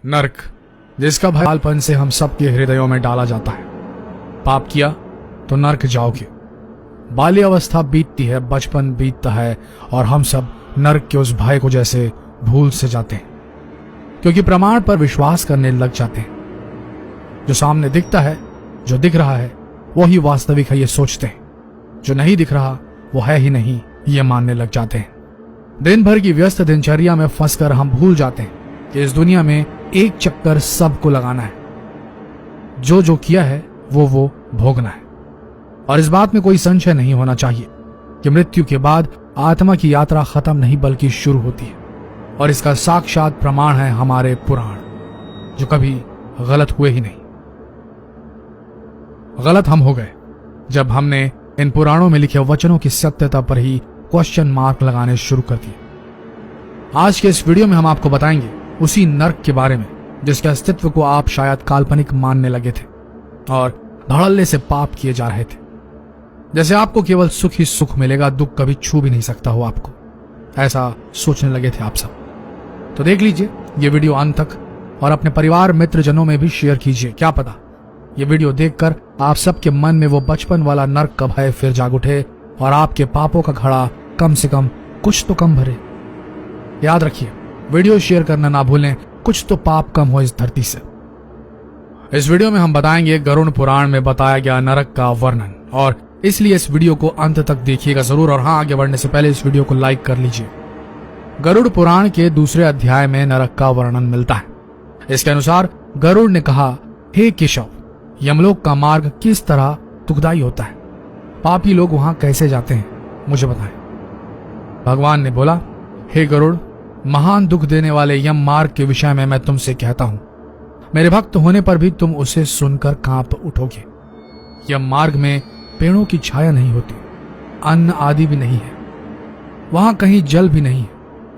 नर्क, जिसका भय बालपन से हम सबके हृदयों में डाला जाता है। पाप किया तो नर्क जाओगे। बाल्यावस्था बीतती है, बचपन बीतता है और हम सब नर्क के उस भय को जैसे भूल से जाते हैं, क्योंकि प्रमाण पर विश्वास करने लग जाते हैं। जो सामने दिखता है, जो दिख रहा है वो ही वास्तविक है, ये सोचते हैं। जो नहीं दिख रहा वो है ही नहीं, ये मानने लग जाते हैं। दिन भर की व्यस्त दिनचर्या में फंसकर हम भूल जाते हैं कि इस दुनिया में एक चक्कर सबको लगाना है। जो किया है वो भोगना है। और इस बात में कोई संशय नहीं होना चाहिए कि मृत्यु के बाद आत्मा की यात्रा खत्म नहीं बल्कि शुरू होती है। और इसका साक्षात प्रमाण है हमारे पुराण, जो कभी गलत हुए ही नहीं। गलत हम हो गए जब हमने इन पुराणों में लिखे वचनों की सत्यता पर ही क्वेश्चन मार्क लगाने शुरू कर दिए। आज के इस वीडियो में हम आपको बताएंगे उसी नर्क के बारे में जिसके अस्तित्व को आप शायद काल्पनिक मानने लगे थे और धड़ल्ले से पाप किए जा रहे थे। जैसे आपको केवल सुख ही सुख मिलेगा, दुख कभी छू भी नहीं सकता हो आपको, ऐसा सोचने लगे थे आप सब। तो देख लीजिए ये वीडियो अंत तक और अपने परिवार मित्र जनों में भी शेयर कीजिए। क्या पता ये वीडियो देखकर आप सबके मन में वो बचपन वाला नर्क का भय फिर जाग उठे और आपके पापों का घड़ा कम से कम कुछ तो कम भरे। याद रखिए, वीडियो शेयर करना ना भूलें, कुछ तो पाप कम हो इस धरती से। इस वीडियो में हम बताएंगे गरुड़ पुराण में बताया गया नरक का वर्णन, और इसलिए इस वीडियो को अंत तक देखिएगा जरूर। और हाँ, आगे बढ़ने से पहले इस वीडियो को लाइक कर लीजिए। गरुड़ पुराण के दूसरे अध्याय में नरक का वर्णन मिलता है। इसके अनुसार गरुड़ ने कहा, हे केशव, यमलोक का मार्ग किस तरह दुखदायी होता है? पापी लोग वहां कैसे जाते हैं, मुझे बताएं। भगवान ने बोला, हे गरुड़, महान दुख देने वाले यम मार्ग के विषय में मैं तुमसे कहता हूं। मेरे भक्त होने पर भी तुम उसे सुनकर कांप उठोगे। यम मार्ग में पेड़ों की छाया नहीं होती, अन्न आदि भी नहीं है, वहां कहीं जल भी नहीं है।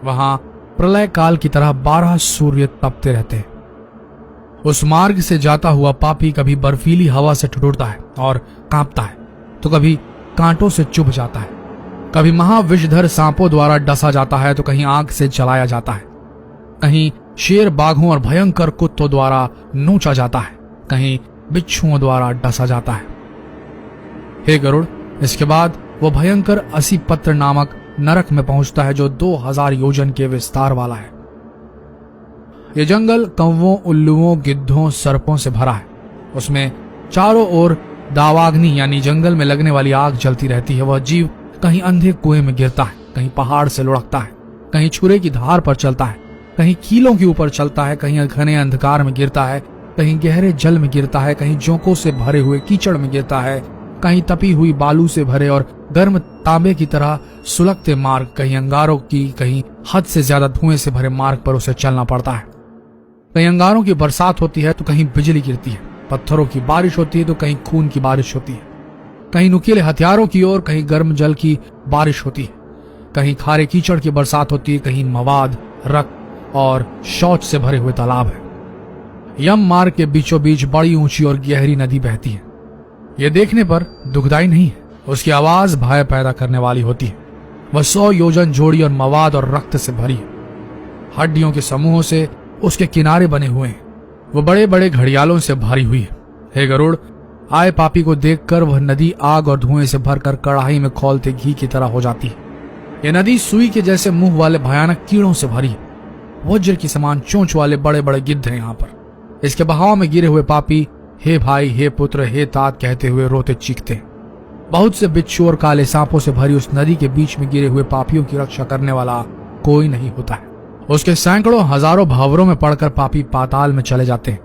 वहां प्रलय काल की तरह 12 सूर्य तपते रहते हैं। उस मार्ग से जाता हुआ पापी कभी बर्फीली हवा से ठिठुरता है और कांपता है, तो कभी कांटों से चुभ जाता है, कभी महाविषधर सांपों द्वारा डसा जाता है, तो कहीं आग से जलाया जाता है, कहीं शेर, बाघों और भयंकर कुत्तों द्वारा नोचा जाता है, कहीं बिच्छुओं द्वारा डसा जाता है। हे गरुड़, इसके बाद वो भयंकर 80 पत्र नामक नरक में पहुंचता है, जो 2000 योजन के विस्तार वाला है। ये जंगल कौवों, उल्लुओं, गिद्धों, सर्पों से भरा है। उसमें चारों ओर दावाग्नि यानी जंगल में लगने वाली आग जलती रहती है। वह जीव कहीं अंधे कुएं में गिरता है, कहीं पहाड़ से लुढ़कता है, कहीं छुरे की धार पर चलता है, कहीं कीलों के ऊपर चलता है, कहीं घने अंधकार में गिरता है, कहीं गहरे जल में गिरता है, कहीं जोंकों से भरे हुए कीचड़ में गिरता है, कहीं तपी हुई बालू से भरे और गर्म तांबे की तरह सुलगते मार्ग, कहीं अंगारों की, कहीं हद से ज्यादा धुएं से भरे मार्ग पर उसे चलना पड़ता है। कहीं अंगारों की बरसात होती है तो कहीं बिजली गिरती है, पत्थरों की बारिश होती है तो कहीं खून की बारिश होती है, कहीं नुकीले हथियारों की ओर, कहीं गर्म जल की बारिश होती है, कहीं खारे कीचड़ की बरसात होती है, कहीं मवाद, रक्त और शौच से भरे हुए तालाब है। यम मार्ग के बीचों बीच बड़ी ऊंची और गहरी नदी बहती है। यह देखने पर दुखदाई नहीं है, उसकी आवाज भय पैदा करने वाली होती है। वह 100 योजन जोड़ी और मवाद और रक्त से भरी है। हड्डियों के समूहों से उसके किनारे बने हुए हैं। वह बड़े बड़े घड़ियालों से भरी हुई है। हे गरुड़, आए पापी को देखकर वह नदी आग और धुएं से भरकर कड़ाही में खौलते घी की तरह हो जाती है। यह नदी सुई के जैसे मुंह वाले भयानक कीड़ों से भरी है। वज्र की समान चोंच वाले बड़े बड़े गिद्ध हैं यहाँ पर। इसके बहाव में गिरे हुए पापी हे भाई, हे पुत्र, हे तात कहते हुए रोते चीखते हैं। बहुत से बिच्छू और काले सांपों से भरी उस नदी के बीच में गिरे हुए पापियों की रक्षा करने वाला कोई नहीं होता है। उसके सैकड़ों हजारों भंवरों में पड़कर पापी पाताल में चले जाते हैं,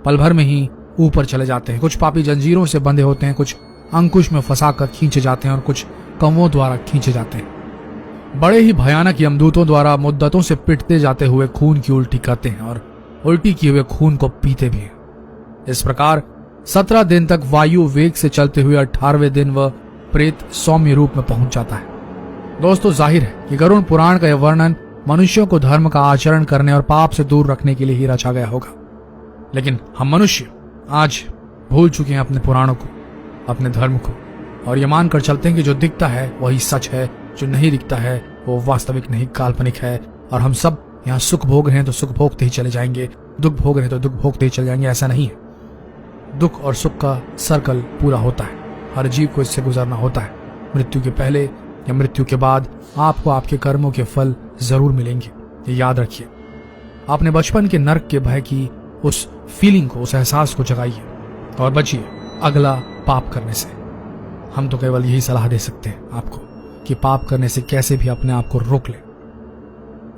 पल भर में ही ऊपर चले जाते हैं। कुछ पापी जंजीरों से बंधे होते हैं, कुछ अंकुश में फंसाकर खींचे जाते हैं और कुछ कौवों द्वारा खींचे जाते हैं। बड़े ही भयानक यमदूतों द्वारा मुद्दतों से पिटते जाते हुए खून की उल्टी करते हैं और उल्टी किए हुए खून को पीते भी हैं। इस प्रकार 17 दिन तक वायु वेग से चलते हुए 18वें दिन वह प्रेत सौम्य रूप में पहुंच जाता है। दोस्तों, जाहिर है कि गरुड़ पुराण का यह वर्णन मनुष्यों को धर्म का आचरण करने और पाप से दूर रखने के लिए ही रचा गया होगा। लेकिन हम मनुष्य आज भूल चुके हैं अपने पुराणों को, अपने धर्म को, और ये मानकर चलते हैं कि जो दिखता है वही सच है, जो नहीं दिखता है वो वास्तविक नहीं, काल्पनिक है। और हम सब यहाँ सुख भोग रहे हैं तो सुख भोगते ही चले जाएंगे, दुख भोग रहे हैं तो दुख भोगते ही चले जाएंगे, ऐसा नहीं है। दुख और सुख का सर्कल पूरा होता है, हर जीव को इससे गुजरना होता है। मृत्यु के पहले या मृत्यु के बाद आपको आपके कर्मों के फल जरूर मिलेंगे, ये याद रखिए। आपने बचपन के नर्क के भय की उस फीलिंग को, उस एहसास को जगाइए और बचिए अगला पाप करने से। हम तो केवल यही सलाह दे सकते हैं आपको कि पाप करने से कैसे भी अपने आप को रोक लें।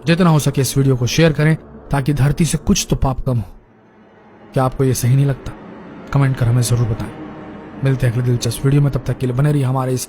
जितना हो सके इस वीडियो को शेयर करें ताकि धरती से कुछ तो पाप कम हो। क्या आपको ये सही नहीं लगता? कमेंट कर हमें जरूर बताएं। मिलते हैं अगले दिलचस्प वीडियो में, तब तक के लिए बने रहिए हमारे इस